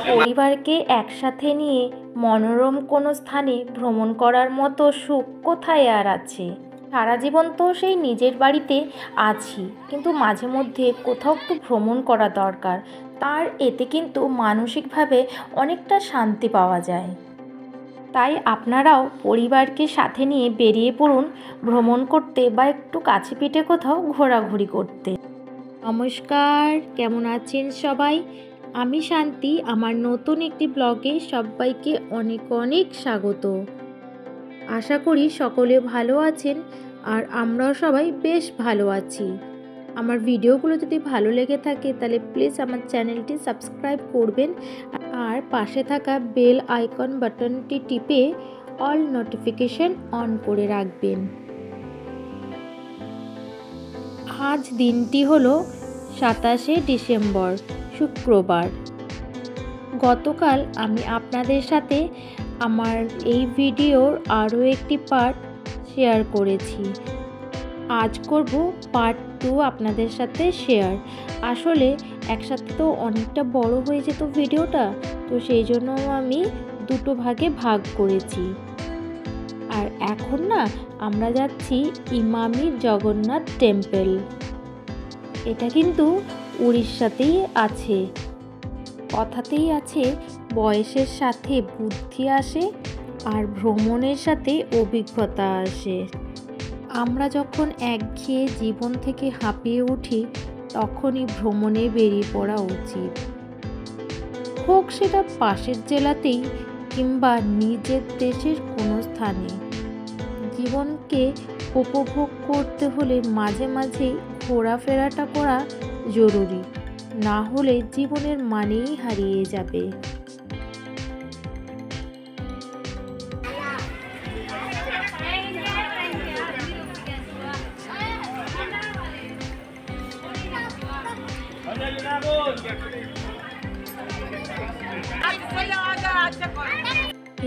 পরিবারকে একসাথে নিয়ে মনোরম কোনো স্থানে ভ্রমণ করার মতো সুখ কোথায় আর আছে। সারা জীবন তো সেই নিজের বাড়িতে আছি, কিন্তু মাঝে মধ্যে কোথাও একটু ভ্রমণ করা দরকার। তার এতে কিন্তু মানসিকভাবে অনেকটা শান্তি পাওয়া যায়। তাই আপনারাও পরিবারকে সাথে নিয়ে বেরিয়ে পড়ুন ভ্রমণ করতে বা একটু কাছে পিঠে কোথাও ঘোরাঘুরি করতে। নমস্কার, কেমন আছেন সবাই? আমি শান্তি, আমার নতুন একটি ব্লগে সবাইকে অনেক অনেক স্বাগত। আশা করি সকলে ভালো আছেন আর আমরাও সবাই বেশ ভালো আছি। আমার ভিডিওগুলো যদি ভালো লেগে থাকে তাহলে প্লিজ আমার চ্যানেলটি সাবস্ক্রাইব করবেন আর পাশে থাকা বেল আইকন বাটনটি টিপে অল নোটিফিকেশন অন করে রাখবেন। আজ দিনটি হলো 27শে ডিসেম্বর, শুক্রবার। গতকাল আমি আপনাদের সাথে আমার এই ভিডিওর আরও একটি পার্ট শেয়ার করেছি। আজ করব পার্ট 2 আপনাদের সাথে শেয়ার। আসলে একসাথে তো অনেকটা বড় হয়ে যেত ভিডিওটা, তো সেই জন্য আমি দুটো ভাগে ভাগ করেছি। আর এখন না আমরা যাচ্ছি ইমামি জগন্নাথ টেম্পল। এটা কিন্তু উড়িষ্যাতেই আছে। কথাতেই আছে বয়সের সাথে বুদ্ধি আসে আর ভ্রমণের সাথে অভিজ্ঞতা আসে। আমরা যখন একঘেয়ে জীবন থেকে হাঁপিয়ে উঠি তখনই ভ্রমণে বেরিয়ে পড়া উচিত, হোক সেটা পাশের জেলাতেই কিংবা নিজের দেশের কোনো স্থানে। জীবনকে উপভোগ করতে হলে মাঝে মাঝে ঘোরাফেরাটা করা জরুরি, না হলে জীবনের মানেই হারিয়ে যাবে।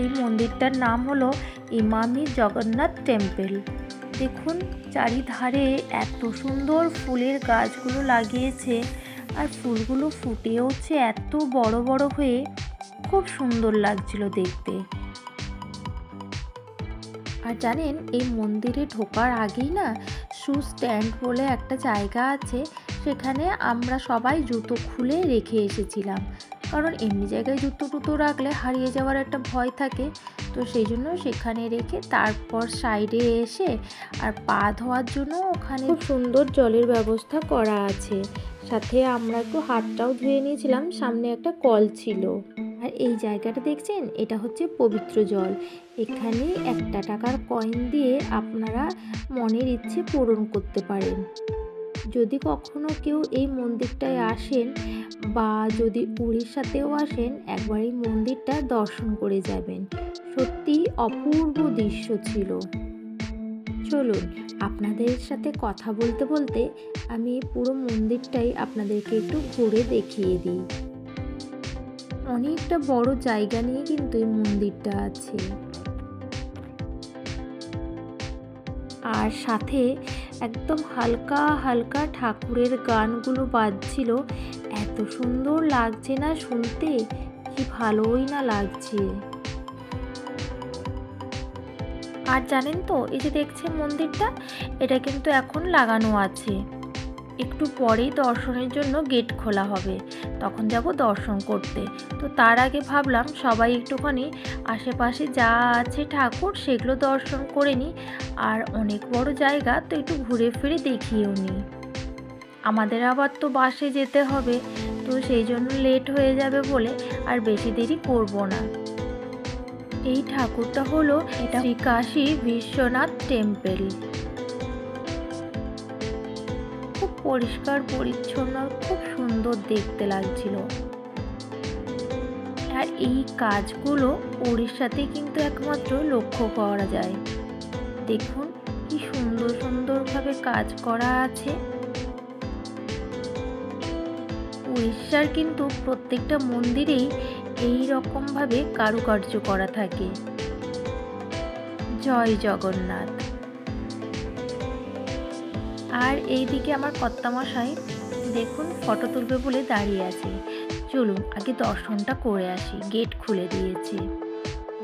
এই মন্দিরটার নাম হলো ইমামি জগন্নাথ টেম্পল। দেখুন চারিধারে এত সুন্দর ফুলের গাছগুলো লাগিয়েছে আর ফুলগুলো ফুটেওছে এত বড় বড় হয়ে, খুব সুন্দর লাগছিল দেখতে। আর জানেন, এই মন্দিরে ঢোকার আগেই না শু স্ট্যান্ড বলে একটা জায়গা আছে, সেখানে আমরা সবাই জুতো খুলে রেখে এসেছিলাম। কারণ এমনি জায়গায় জুতো টুতো রাখলে হারিয়ে যাওয়ার একটা ভয় থাকে, তো সেই জন্য সেখানে রেখে তারপর সাইডে এসে আর পা ধোয়ার জন্য ওখানে খুব সুন্দর জলের ব্যবস্থা করা আছে। সাথে আমরা একটু হাতটাও ধুয়ে নিয়েছিলাম, সামনে একটা কল ছিল। আর এই জায়গাটা দেখছেন, এটা হচ্ছে পবিত্র জল। এখানে 1 টাকার কয়েন দিয়ে আপনারা মনের ইচ্ছে পূরণ করতে পারেন। যদি কখনো কেউ এই মন্দিরটায় আসেন বা যদি উড়িষ্যাতেও আসেন, একবার এই মন্দিরটা দর্শন করে যাবেন। সত্যি অপূর্ব দৃশ্য ছিল। চলুন আপনাদের সাথে কথা বলতে বলতে আমি পুরো মন্দিরটাই আপনাদেরকে একটু ঘুরে দেখিয়ে দিই। অনেকটা বড় জায়গা নিয়ে কিন্তু এই মন্দিরটা আছে। আর সাথে একদম হালকা হালকা ঠাকুরের গানগুলো বাজছিল। এত সুন্দর লাগছে না শুনতে, কি ভালোই না লাগছে। আর জানেন তো, এই যে দেখছেন মন্দিরটা, এটা কিন্তু এখন লাগানো আছে। একটু পরেই দর্শনের জন্য গেট খোলা হবে, তখন যাব দর্শন করতে। তো তার আগে ভাবলাম সবাই একটুখানি আশেপাশে যা আছে ঠাকুর সেগুলো দর্শন করে নিই। আর অনেক বড় জায়গা, তো একটু ঘুরে ফিরে দেখিয়েও নিই। আমাদের আবার তো বাসে যেতে হবে, তো সেই জন্য লেট হয়ে যাবে বলে আর বেশি দেরি করব না। এই ঠাকুরটা হলো এটা শ্রী কাশী বিশ্বনাথ টেম্পল। খুব পরিষ্কার পরিচ্ছন্ন, খুব সুন্দর দেখতে লাগছিল। আর এই কাজগুলো উড়িষ্যাতে কিন্তু একমাত্র লক্ষ্য করা যায়। দেখুন কি সুন্দর সুন্দরভাবে কাজ করা আছে। উড়িষ্যার কিন্তু প্রত্যেকটা মন্দিরেই এই রকমভাবে কারুকার্য করা থাকে। জয় জগন্নাথ। আর এইদিকে আমার কর্তামশাই দেখুন ফটো তুলবে বলে দাঁড়িয়ে আছে। চলুন আগে দর্শনটা করে আসি। গেট খুলে দিয়েছে,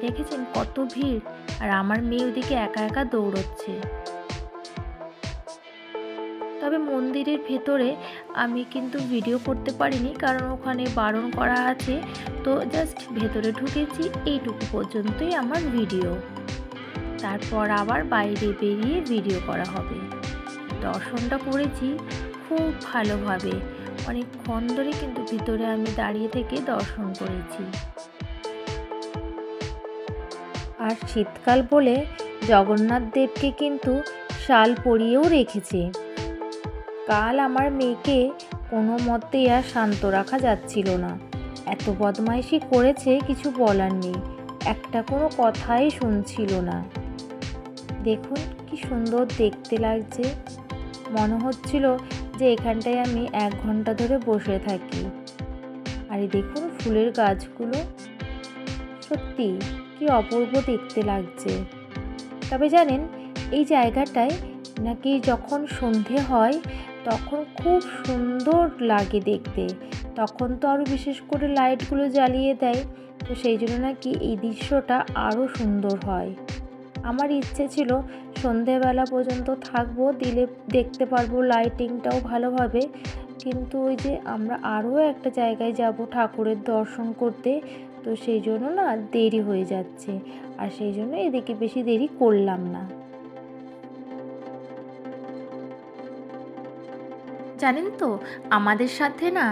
দেখেছেন কত ভিড়, আর আমার মেয়ে ওদিকে একা একা দৌড়চ্ছে। তবে মন্দিরের ভেতরে আমি কিন্তু ভিডিও করতে পারিনি, কারণ ওখানে বারণ করা আছে। তো জাস্ট ভেতরে ঢুকেছি, এইটুকু পর্যন্তই আমার ভিডিও। তারপর আবার বাইরে বেরিয়ে ভিডিও করা হবে। দর্শনটা করেছি খুব ভালোভাবে, অনেকক্ষণ ধরে কিন্তু ভিতরে আমি দাঁড়িয়ে থেকে দর্শন করেছি। আর শীতকাল বলে জগন্নাথ দেবকে কিন্তু শাল পরিয়েও রেখেছে। কাল আমার মেয়েকে কোনো মতেই আর শান্ত রাখা যাচ্ছিল না, এত বদমাইশি করেছে কিছু বলার নেই, একটা কোনো কথাই শুনছিল না। দেখুন কি সুন্দর দেখতে লাগছে, মনে হচ্ছিল যে এখানটায় আমি 1 ঘন্টা ধরে বসে থাকি। আর দেখুন ফুলের গাছগুলো, সত্যি কি অপূর্ব দেখতে লাগছে। তবে জানেন এই জায়গাটায় নাকি যখন সন্ধে হয় তখন খুব সুন্দর লাগে দেখতে, তখন তো আরও বিশেষ করে লাইটগুলো জ্বালিয়ে দেয়, তো সেই জন্য নাকি এই দৃশ্যটা আরও সুন্দর হয়। আমার ইচ্ছে ছিল সন্ধেবেলা পর্যন্ত থাকবো, দিলে দেখতে পারবো লাইটিংটাও ভালোভাবে, কিন্তু ওই যে আমরা আরও একটা জায়গায় যাব ঠাকুরের দর্শন করতে, তো সেই জন্য না দেরি হয়ে যাচ্ছে, আর সেই জন্য এদিকে বেশি দেরি করলাম না। জানেন তো আমাদের সাথে না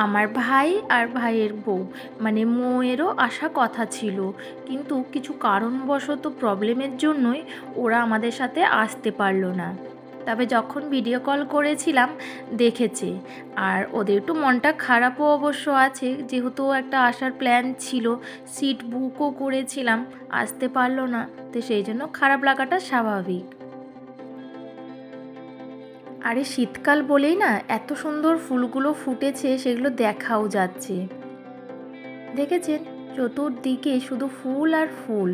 আমার ভাই আর ভাইয়ের বউ মানে মৌয়েরও আসা কথা ছিল, কিন্তু কিছু কারণবশত প্রবলেমের জন্যই ওরা আমাদের সাথে আসতে পারলো না। তবে যখন ভিডিও কল করেছিলাম দেখেছে, আর ওদের একটু মনটা খারাপও অবশ্য আছে, যেহেতু একটা আসার প্ল্যান ছিল, সিট বুকও করেছিলাম, আসতে পারলো না, তো সেই জন্য খারাপ লাগাটা স্বাভাবিক। আরে শীতকাল বলেই না এত সুন্দর ফুলগুলো ফুটেছে, সেগুলো দেখাও যাচ্ছে। দেখেছেন চতুর্দিকে শুধু ফুল আর ফুল,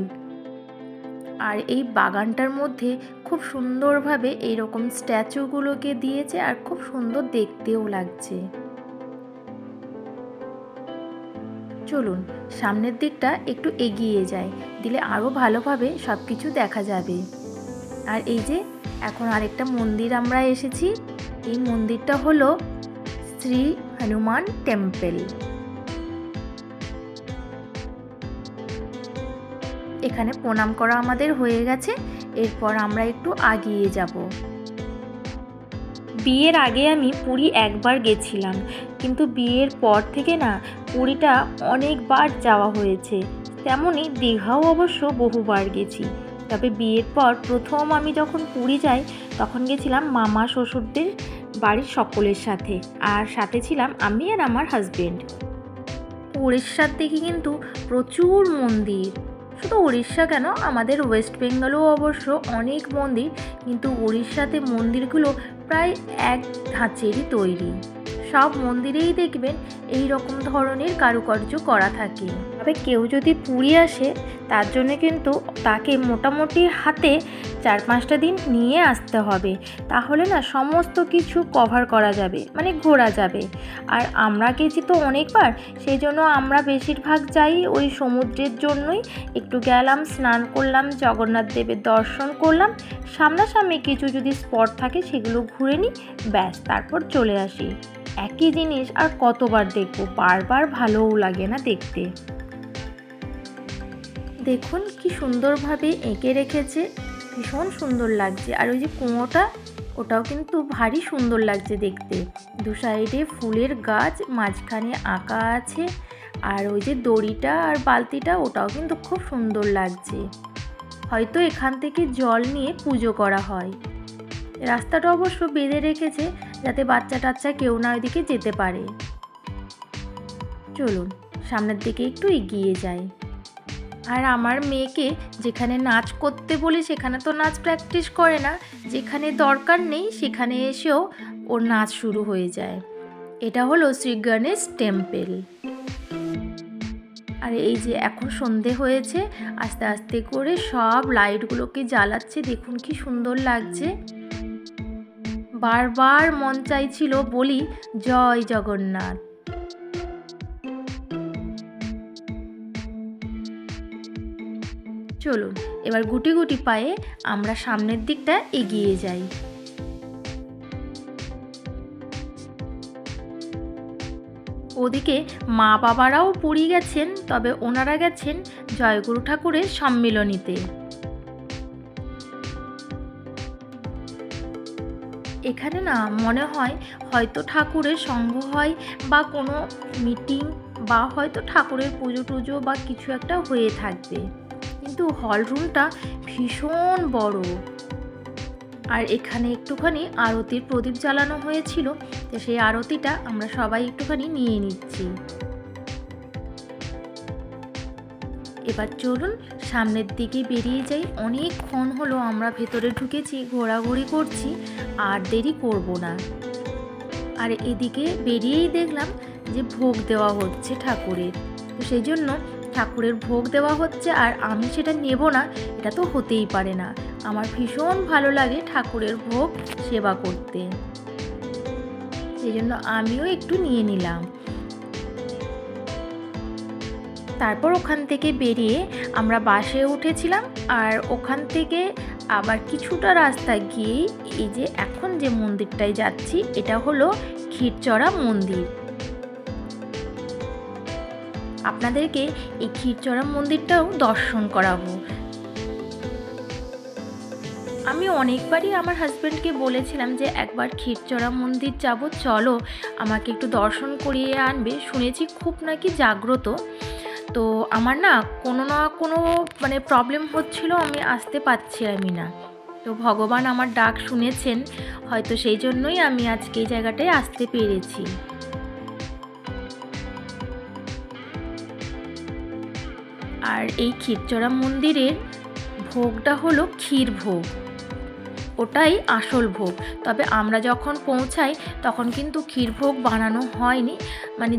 আর এই বাগানটার মধ্যে খুব সুন্দরভাবে এইরকম স্ট্যাচুগুলোকে দিয়েছে, আর খুব সুন্দর দেখতেও লাগছে। চলুন সামনের দিকটা একটু এগিয়ে যাই, দিলে আরও ভালোভাবে সব কিছু দেখা যাবে। আর এই যে এখন আরেকটা মন্দির আমরা এসেছি, এই মন্দিরটা হলো শ্রী হনুমান টেম্পল। এখানে প্রণাম করা আমাদের হয়ে গেছে, এরপর আমরা একটু আগিয়ে যাব। বিয়ের আগে আমি পুরী একবার গেছিলাম, কিন্তু বিয়ের পর থেকে না পুরীটা অনেকবার যাওয়া হয়েছে, তেমনই দীঘাও অবশ্য বহুবার গেছি। তবে বিয়ের পর প্রথম আমি যখন পুরী যাই তখন গেছিলাম মামা শ্বশুরদের বাড়ির সকলের সাথে, আর সাথে ছিলাম আমি আর আমার হাজবেন্ড। উড়িষ্যার দিকে কিন্তু প্রচুর মন্দির, শুধু উড়িষ্যা কেন আমাদের ওয়েস্ট বেঙ্গলেও অবশ্য অনেক মন্দির, কিন্তু উড়িষ্যাতে মন্দিরগুলো প্রায় এক ধাঁচেরই তৈরি। সব মন্দিরেই দেখবেন এই রকম ধরনের কারুকার্য করা থাকে। তবে কেউ যদি পুরী আসে তার জন্য কিন্তু তাকে মোটামুটি হাতে 4-5টা দিন নিয়ে আসতে হবে, তাহলে না সমস্ত কিছু কভার করা যাবে, মানে ঘোরা যাবে। আর আমরা গেছি তো অনেকবার, সেই জন্য আমরা বেশিরভাগ যাই ওই সমুদ্রের জন্যই। একটু গেলাম, স্নান করলাম, জগন্নাথ দেবের দর্শন করলাম, সামনাসামনি কিছু যদি স্পট থাকে সেগুলো ঘুরে নিই, ব্যাস তারপর চলে আসি। একই জিনিস আর কতবার দেখব, বারবার ভালোও লাগে না দেখতে। দেখুন কি সুন্দরভাবে এঁকে রেখেছে, ভীষণ সুন্দর লাগছে। আর ওই যে কুঁয়োটা, ওটাও কিন্তু ভারী সুন্দর লাগছে দেখতে। দু সাইডে ফুলের গাছ, মাঝখানে আঁকা আছে, আর ওই যে দড়িটা আর বালতিটা, ওটাও কিন্তু খুব সুন্দর লাগছে। হয়তো এখান থেকে জল নিয়ে পুজো করা হয়। রাস্তাটা অবশ্য বেঁধে রেখেছে যাতে বাচ্চা টাচ্চা কেউ না ওইদিকে যেতে পারে। চলুন সামনের দিকে একটু এগিয়ে যাই। আর আমার মেয়েকে যেখানে নাচ করতে বলি সেখানে তো নাচ প্র্যাকটিস করে না, যেখানে দরকার নেই সেখানে এসেও ওর নাচ শুরু হয়ে যায়। এটা হলো শ্রী গণেশ টেম্পল। আর এই যে এখন সন্ধে হয়েছে, আস্তে আস্তে করে সব লাইটগুলোকে জ্বালাচ্ছে, দেখুন কি সুন্দর লাগছে। বারবার মন চাইছিল বলি জয় জগন্নাথ। চলুন এবার গুটি গুটি পায়ে আমরা সামনের দিকটা এগিয়ে যাই। ওদিকে মা বাবারাও পুরী গেছেন, তবে ওনারা গেছেন জয়গুরু ঠাকুরের সম্মিলনীতে। এখানে না মনে হয় হয়তো ঠাকুরের সঙ্গ হয় বা কোনো মিটিং বা হয়তো ঠাকুরের পুজো টুজো বা কিছু একটা হয়ে থাকবে, কিন্তু হল রুমটা ভীষণ বড়। আর এখানে একটুখানি আরতির প্রদীপ জ্বালানো হয়েছিল, তো সেই আরতিটা আমরা সবাই একটুখানি নিয়ে নিচ্ছি। এবার চলুন সামনের দিকে বেরিয়ে যাই। অনেকক্ষণ হলো আমরা ভেতরে ঢুকেছি, ঘোরাঘুরি করছি, আর দেরি করব না। আর এদিকে বেরিয়েই দেখলাম যে ভোগ দেওয়া হচ্ছে ঠাকুরের, তো সেই জন্য ঠাকুরের ভোগ দেওয়া হচ্ছে আর আমি সেটা নেব না এটা তো হতেই পারে না। আমার ভীষণ ভালো লাগে ঠাকুরের ভোগ সেবা করতে, সেই জন্য আমিও একটু নিয়ে নিলাম। তারপর ওখান থেকে বেরিয়ে আমরা বাসে উঠেছিলাম, আর ওখান থেকে আবার কিছুটা রাস্তা গিয়েই এই যে এখন যে মন্দিরটায় যাচ্ছি এটা হলো ক্ষীরচড়া মন্দির। আপনাদেরকে এই ক্ষীরচড়া মন্দিরটাও দর্শন করাবো। আমি অনেকবারই আমার হাজব্যান্ডকে বলেছিলাম যে একবার ক্ষীরচড়া মন্দির যাব, চলো আমাকে একটু দর্শন করিয়ে আনবে, শুনেছি খুব নাকি জাগ্রত। তো আমার না কোনো প্রবলেম হচ্ছিল, আমি আসতে পারছিলামই না। তো ভগবান আমার ডাক শুনেছেন হয়তো, সেই জন্যই আমি আজকে এই জায়গাটায় আসতে পেরেছি। আর এই ক্ষীরচড়া মন্দিরের ভোগটা হলো ক্ষীর ভোগ, ওটাই আসল ভোগ। তবে আমরা যখন পৌঁছাই তখন কিন্তু ক্ষীর ভোগ বানানো হয়নি,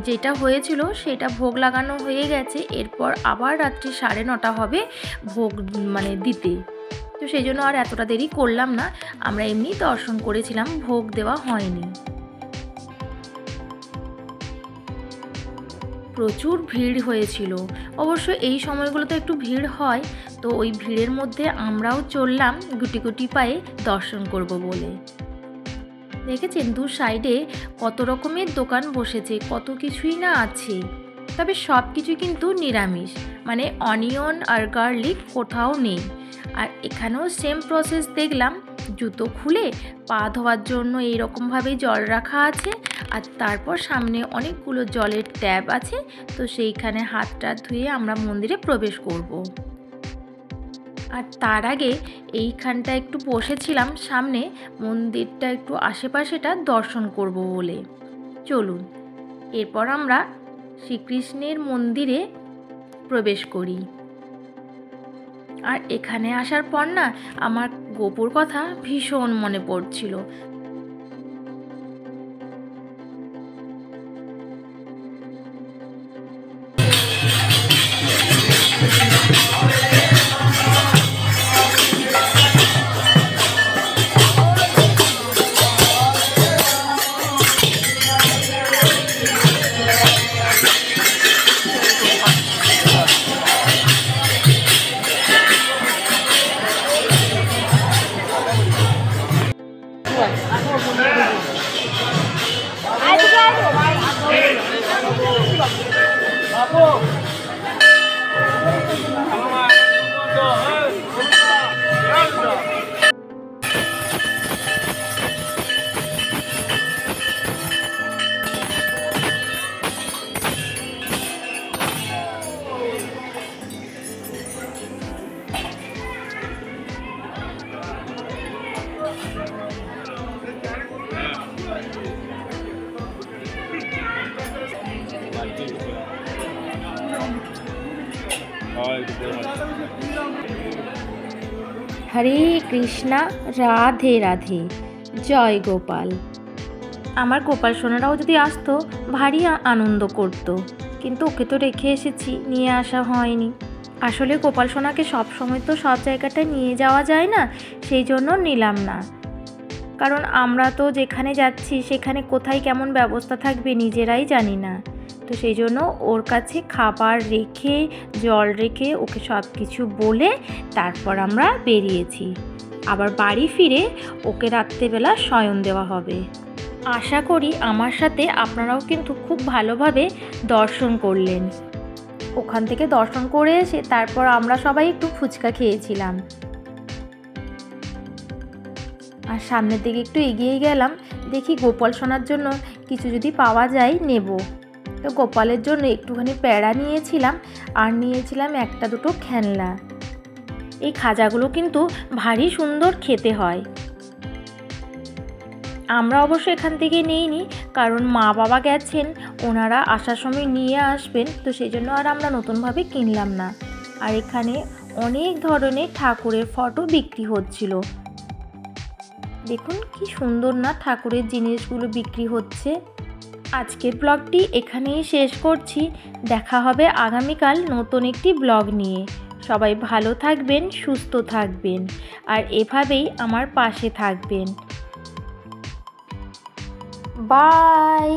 যেটা হয়েছিল সেটা ভোগ লাগানো হয়ে গেছে। এরপর আবার রাত্রি 9:30 হবে ভোগ দিতে, তো সেই জন্য আর এতটা দেরি করলাম না, আমরা এমনি দর্শন করেছিলাম, ভোগ দেওয়া হয়নি। প্রচুর ভিড় হয়েছিল, অবশ্য এই সময়গুলোতে একটু ভিড় হয়, তো ওই ভিড়ের মধ্যে আমরাও চললাম গুটি গুটি পায়ে দর্শন করব বলে। দেখেছেন দু সাইডে কত রকমের দোকান বসেছে, কত কিছুই না আছে, তবে সব কিছু কিন্তু নিরামিষ, অনিয়ন আর গার্লিক কোথাও নেই। আর এখানেও সেম প্রসেস দেখলাম, জুতো খুলে পা ধোয়ার জন্য এইরকমভাবেই জল রাখা আছে, আর তারপর সামনে অনেকগুলো জলের ট্যাপ আছে, তো সেইখানে হাতটা ধুয়ে আমরা মন্দিরে প্রবেশ করব। আর তার আগে এইখানটা একটু বসেছিলাম সামনে, মন্দিরটা একটু আশেপাশেটা দর্শন করব বলে। চলুন এরপর আমরা শ্রীকৃষ্ণের মন্দিরে প্রবেশ করি। আর এখানে আসার পর না আমার গোপুর কথা ভীষণ মনে পড়ছিল। হরে কৃষ্ণা, রাধে রাধে, জয় গোপাল। আমার গোপাল সোনারাও যদি আসতো ভারী আনন্দ করতো, কিন্তু ওকে তো রেখে এসেছি, নিয়ে আসা হয়নি। আসলে গোপাল সোনাকে সব সময় তো সব জায়গাটায় নিয়ে যাওয়া যায় না, সেই জন্য নিলাম না। কারণ আমরা তো যেখানে যাচ্ছি সেখানে কোথায় কেমন ব্যবস্থা থাকবে নিজেরাই জানি না, তো সেই জন্য ওর কাছে খাবার রেখে জল রেখে ওকে সব কিছু বলে তারপর আমরা বেরিয়েছি। আবার বাড়ি ফিরে ওকে রাত্রেবেলা শয়ন দেওয়া হবে। আশা করি আমার সাথে আপনারাও কিন্তু খুব ভালোভাবে দর্শন করলেন। ওখান থেকে দর্শন করে এসে তারপর আমরা সবাই একটু ফুচকা খেয়েছিলাম। আর সামনের দিকে একটু এগিয়ে গেলাম, দেখি গোপাল সোনার জন্য কিছু যদি পাওয়া যায় নেব। তো গোপালের জন্য একটুখানি প্যাড়া নিয়েছিলাম আর নিয়েছিলাম একটা দুটো খেলনা। এই খাজাগুলো কিন্তু ভারী সুন্দর খেতে হয়। আমরা অবশ্য এখান থেকে নিইনি, কারণ মা বাবা গেছেন, ওনারা আসার সময় নিয়ে আসবেন, তো সেই জন্য আর আমরা নতুনভাবে কিনলাম না। আর এখানে অনেক ধরনের ঠাকুরের ফটো বিক্রি হচ্ছিল। দেখুন কি সুন্দর না ঠাকুরের জিনিসগুলো বিক্রি হচ্ছে। আজকের ব্লগটি এখানেই শেষ করছি। দেখা হবে আগামীকাল নতুন একটি ব্লগ নিয়ে। সবাই ভালো থাকবেন, সুস্থ থাকবেন আর এভাবেই আমার পাশে থাকবেন। বাই।